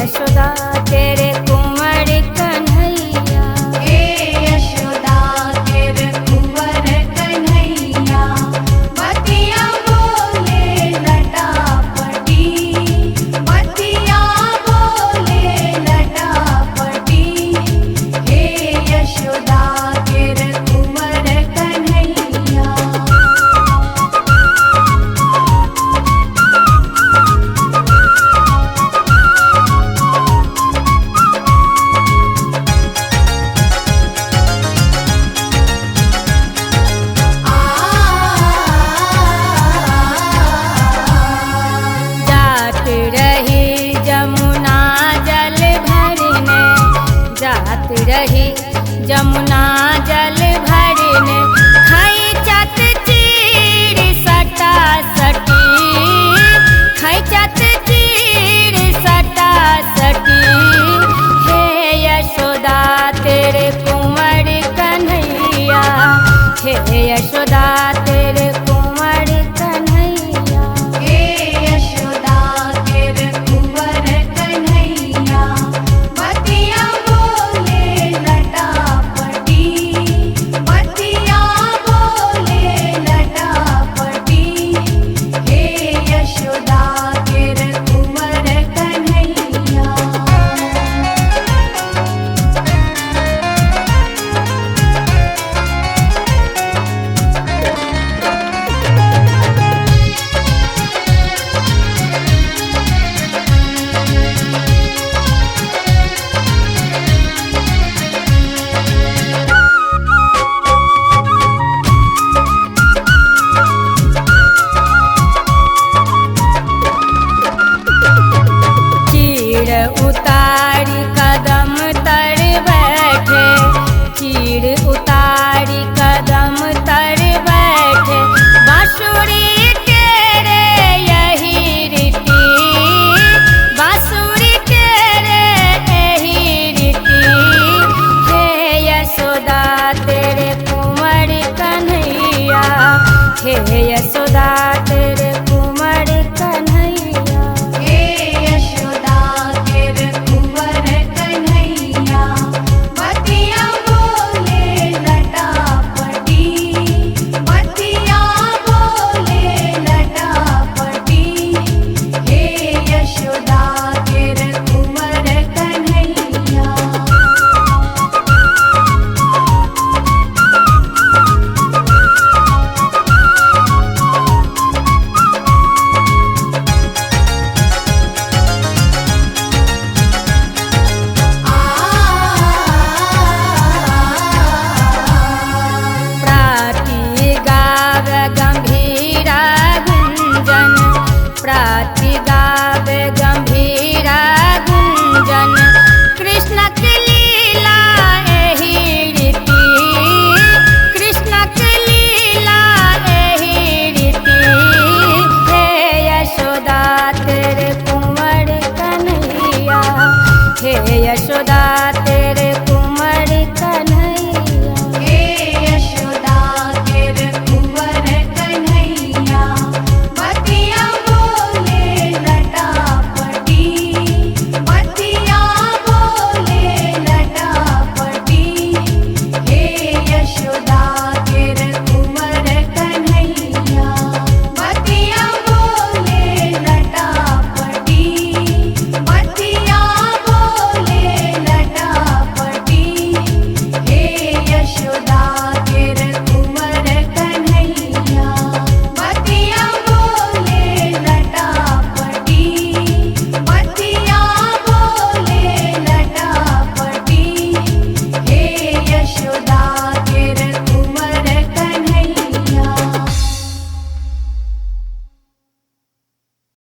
यशोदा तेरे कुंवर कन्हैया, हे यशोदा तेरे कुंवर कन्हैया, बतिया बोले लटापटी, बतिया बोले लटापटी, हे यशोदा तेरे कुंवर कन्हैया। जात रही जमुना जल भरने, जात रही जमुना जल भरने, खैचत चीर सटा सटी, खैचत चीर सटा सटी, हे यशोदा तेरे कुंवर कन्हैया, हे यशोदा तेरे कुंवर कन्हैया। हे यशोदा तेरे कुंवर कन्हैया, बतिया बोले लटापटी, बतिया बोले लटापटी, हे यशोदा तेरे कुंवर कन्हैया। चीड़ उतारी कदम तर बैठे, चीड़ उतारी कदम तर बैठे, बांसुरी के रे यही रीति, बांसुरी के रे यही रीति, हे यशोदा तेरे कुंवर कन्हैया, हे यशोदा